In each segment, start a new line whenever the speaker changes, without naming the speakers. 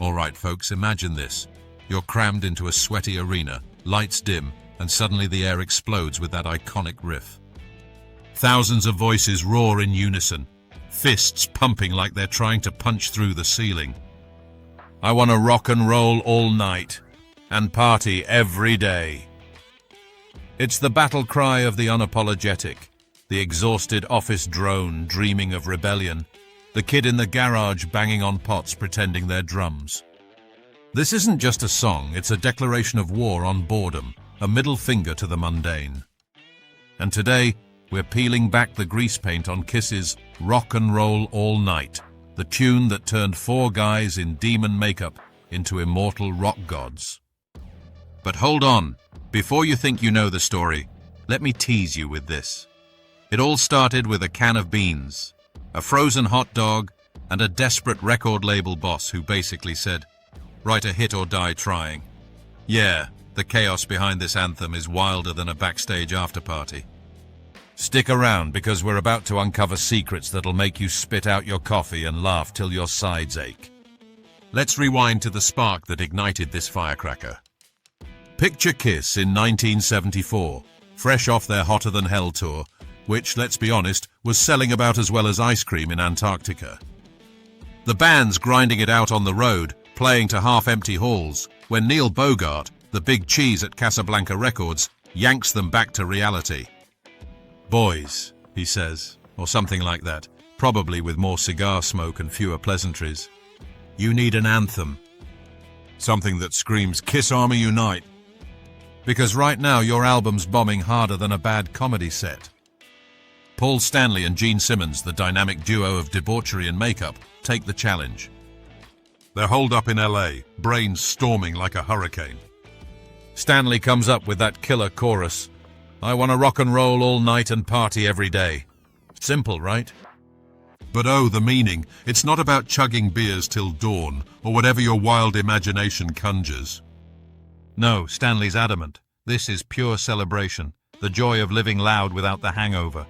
Alright folks, imagine this. You're crammed into a sweaty arena, lights dim, and suddenly the air explodes with that iconic riff. Thousands of voices roar in unison, fists pumping like they're trying to punch through the ceiling. I want to rock and roll all night, and party every day. It's the battle cry of the unapologetic, the exhausted office drone dreaming of rebellion, the kid in the garage banging on pots pretending they're drums. This isn't just a song, it's a declaration of war on boredom, a middle finger to the mundane. And today, we're peeling back the grease paint on Kiss's Rock and Roll All Night, the tune that turned four guys in demon makeup into immortal rock gods. But hold on, before you think you know the story, let me tease you with this. It all started with a can of beans, a frozen hot dog, and a desperate record label boss who basically said, "Write a hit or die trying." Yeah, the chaos behind this anthem is wilder than a backstage after-party. Stick around because we're about to uncover secrets that'll make you spit out your coffee and laugh till your sides ache. Let's rewind to the spark that ignited this firecracker. Picture Kiss in 1974, fresh off their Hotter Than Hell tour, which, let's be honest, was selling about as well as ice cream in Antarctica. The band's grinding it out on the road, playing to half-empty halls, when Neil Bogart, the big cheese at Casablanca Records, yanks them back to reality. "Boys," he says, or something like that, probably with more cigar smoke and fewer pleasantries. "You need an anthem. Something that screams, 'Kiss Army Unite!' Because right now your album's bombing harder than a bad comedy set." Paul Stanley and Gene Simmons, the dynamic duo of debauchery and makeup, take the challenge. They're holed up in LA, brains storming like a hurricane. Stanley comes up with that killer chorus, "I want to rock and roll all night and party every day." Simple, right? But oh, the meaning. It's not about chugging beers till dawn, or whatever your wild imagination conjures. No, Stanley's adamant. This is pure celebration, the joy of living loud without the hangover.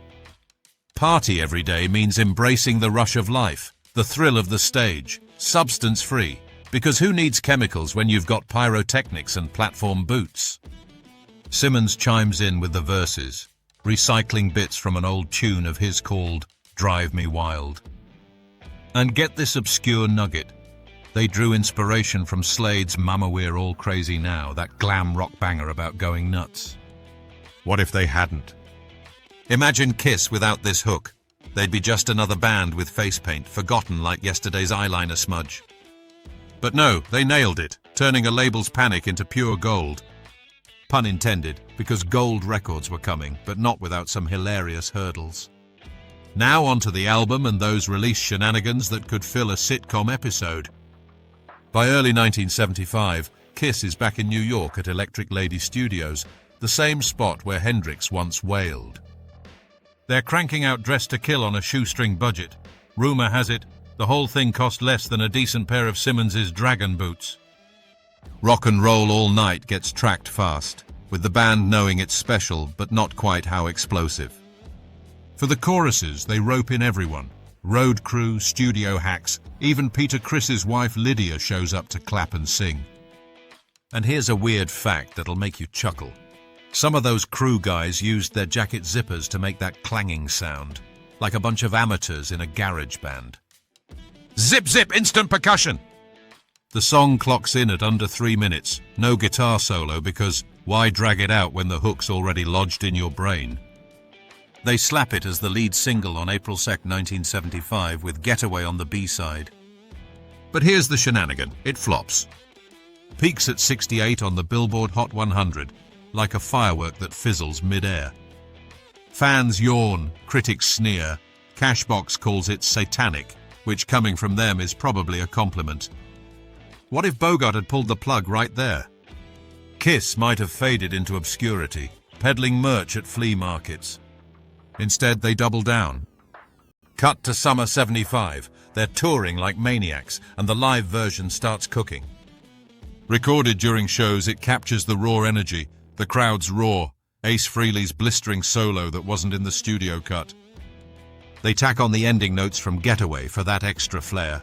Party every day means embracing the rush of life, the thrill of the stage, substance-free, because who needs chemicals when you've got pyrotechnics and platform boots? Simmons chimes in with the verses, recycling bits from an old tune of his called "Drive Me Wild." And get this obscure nugget. They drew inspiration from Slade's "Mama We're All Crazy Now," that glam rock banger about going nuts. What if they hadn't? Imagine Kiss without this hook. They'd be just another band with face paint, forgotten like yesterday's eyeliner smudge. But no, they nailed it, turning a label's panic into pure gold. Pun intended, because gold records were coming, but not without some hilarious hurdles. Now onto the album and those release shenanigans that could fill a sitcom episode. By early 1975, Kiss is back in New York at Electric Lady Studios, the same spot where Hendrix once wailed. They're cranking out Dress to Kill on a shoestring budget. Rumor has it, the whole thing cost less than a decent pair of Simmons's Dragon boots. Rock and Roll All Night gets tracked fast, with the band knowing it's special but not quite how explosive. For the choruses, they rope in everyone. Road crew, studio hacks, even Peter Criss's wife Lydia shows up to clap and sing. And here's a weird fact that'll make you chuckle. Some of those crew guys used their jacket zippers to make that clanging sound, like a bunch of amateurs in a garage band. Zip zip instant percussion! The song clocks in at under 3 minutes, no guitar solo because why drag it out when the hook's already lodged in your brain? They slap it as the lead single on April 2nd, 1975 with Getaway on the B-side. But here's the shenanigan, it flops. Peaks at 68 on the Billboard Hot 100, like a firework that fizzles mid-air. Fans yawn, critics sneer, Cashbox calls it satanic, which coming from them is probably a compliment. What if Bogart had pulled the plug right there? Kiss might have faded into obscurity, peddling merch at flea markets. Instead, they double down. Cut to summer 75, they're touring like maniacs, and the live version starts cooking. Recorded during shows, it captures the raw energy, the crowd's roar, Ace Frehley's blistering solo that wasn't in the studio cut. They tack on the ending notes from Getaway for that extra flair.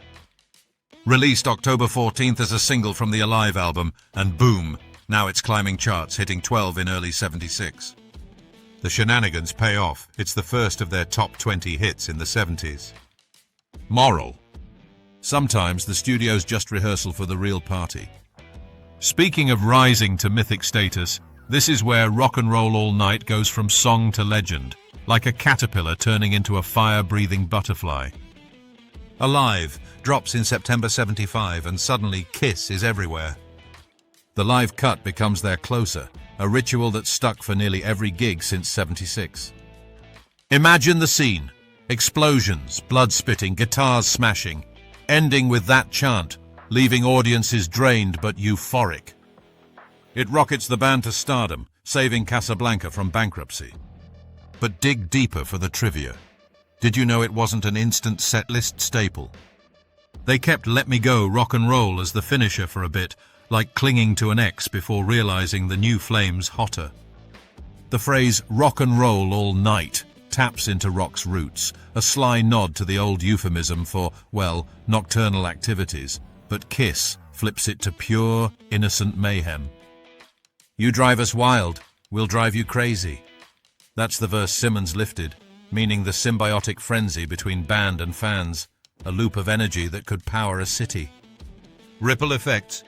Released October 14th as a single from the Alive album, and boom, now it's climbing charts, hitting 12 in early '76. The shenanigans pay off. It's the first of their top 20 hits in the '70s. Moral: sometimes the studio's just rehearsal for the real party. Speaking of rising to mythic status, this is where Rock and Roll All Nite goes from song to legend, like a caterpillar turning into a fire-breathing butterfly. Alive drops in September '75, and suddenly Kiss is everywhere. The live cut becomes their closer, a ritual that's stuck for nearly every gig since '76. Imagine the scene: explosions, blood spitting, guitars smashing, ending with that chant, leaving audiences drained but euphoric. It rockets the band to stardom, saving Casablanca from bankruptcy. But dig deeper for the trivia. Did you know it wasn't an instant setlist staple? They kept Let Me Go Rock and Roll as the finisher for a bit, like clinging to an ex before realizing the new flame's hotter. The phrase rock and roll all night taps into rock's roots, a sly nod to the old euphemism for, well, nocturnal activities, but Kiss flips it to pure, innocent mayhem. You drive us wild, we'll drive you crazy. That's the verse Simmons lifted, meaning the symbiotic frenzy between band and fans, a loop of energy that could power a city. Ripple effects.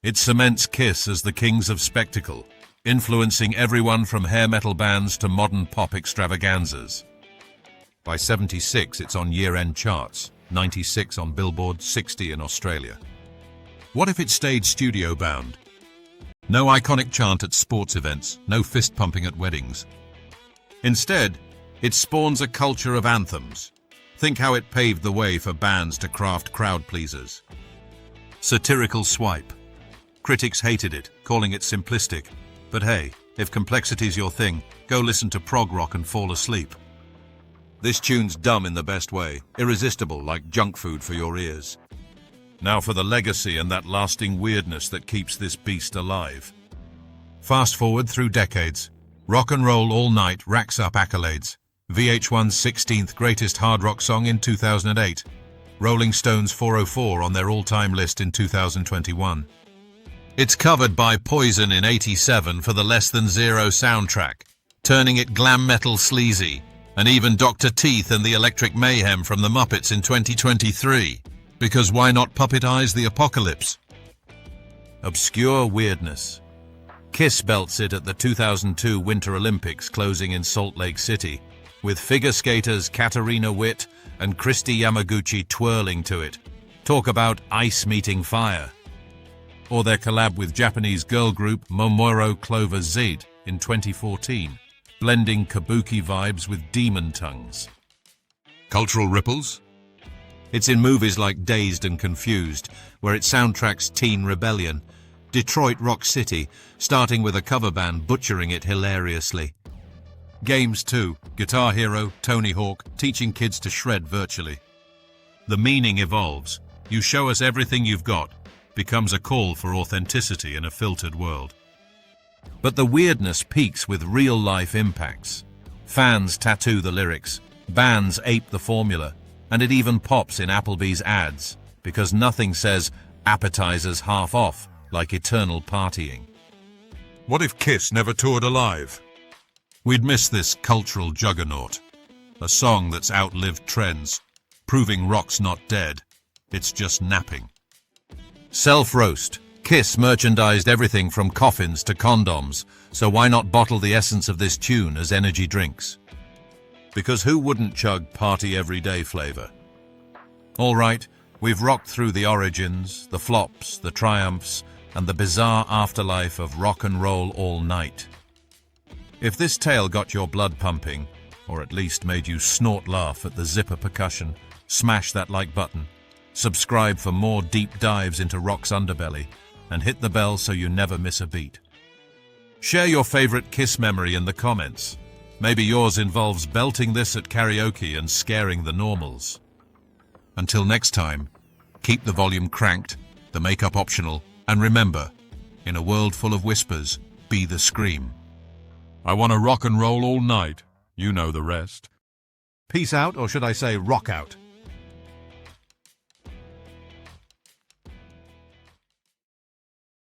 It cements Kiss as the kings of spectacle, influencing everyone from hair metal bands to modern pop extravaganzas. By '76, it's on year-end charts, 96 on Billboard, 60 in Australia. What if it stayed studio-bound? No iconic chant at sports events, no fist-pumping at weddings. Instead, it spawns a culture of anthems. Think how it paved the way for bands to craft crowd-pleasers. Satirical swipe. Critics hated it, calling it simplistic. But hey, if complexity's your thing, go listen to prog rock and fall asleep. This tune's dumb in the best way, irresistible like junk food for your ears. Now for the legacy and that lasting weirdness that keeps this beast alive. Fast forward through decades, Rock and Roll All Nite racks up accolades. VH1's 16th greatest hard rock song in 2008. Rolling Stone's 404 on their all-time list in 2021. It's covered by Poison in '87 for the Less Than Zero soundtrack, turning it glam metal sleazy, and even Dr. Teeth and the Electric Mayhem from the Muppets in 2023. Because why not puppetize the apocalypse? Obscure weirdness. Kiss belts it at the 2002 Winter Olympics closing in Salt Lake City, with figure skaters Katarina Witt and Christy Yamaguchi twirling to it. Talk about ice meeting fire. Or their collab with Japanese girl group Momoro Clover Z in 2014, blending kabuki vibes with demon tongues. Cultural ripples? It's in movies like Dazed and Confused, where it soundtracks teen rebellion, Detroit Rock City, starting with a cover band butchering it hilariously. Games 2, Guitar Hero, Tony Hawk, teaching kids to shred virtually. The meaning evolves. You show us everything you've got, becomes a call for authenticity in a filtered world. But the weirdness peaks with real-life impacts. Fans tattoo the lyrics, bands ape the formula, and it even pops in Applebee's ads, because nothing says appetizers half off like eternal partying. What if Kiss never toured Alive? We'd miss this cultural juggernaut, a song that's outlived trends, proving rock's not dead, it's just napping. Self-roast. Kiss merchandised everything from coffins to condoms, so why not bottle the essence of this tune as energy drinks? Because who wouldn't chug party everyday flavor? All right, we've rocked through the origins, the flops, the triumphs, and the bizarre afterlife of Rock and Roll All Nite. If this tale got your blood pumping, or at least made you snort laugh at the zipper percussion, smash that like button, subscribe for more deep dives into rock's underbelly, and hit the bell so you never miss a beat. Share your favorite Kiss memory in the comments. Maybe yours involves belting this at karaoke and scaring the normals. Until next time, keep the volume cranked, the makeup optional, and remember, in a world full of whispers, be the scream. I want to rock and roll all night. You know the rest. Peace out, or should I say rock out?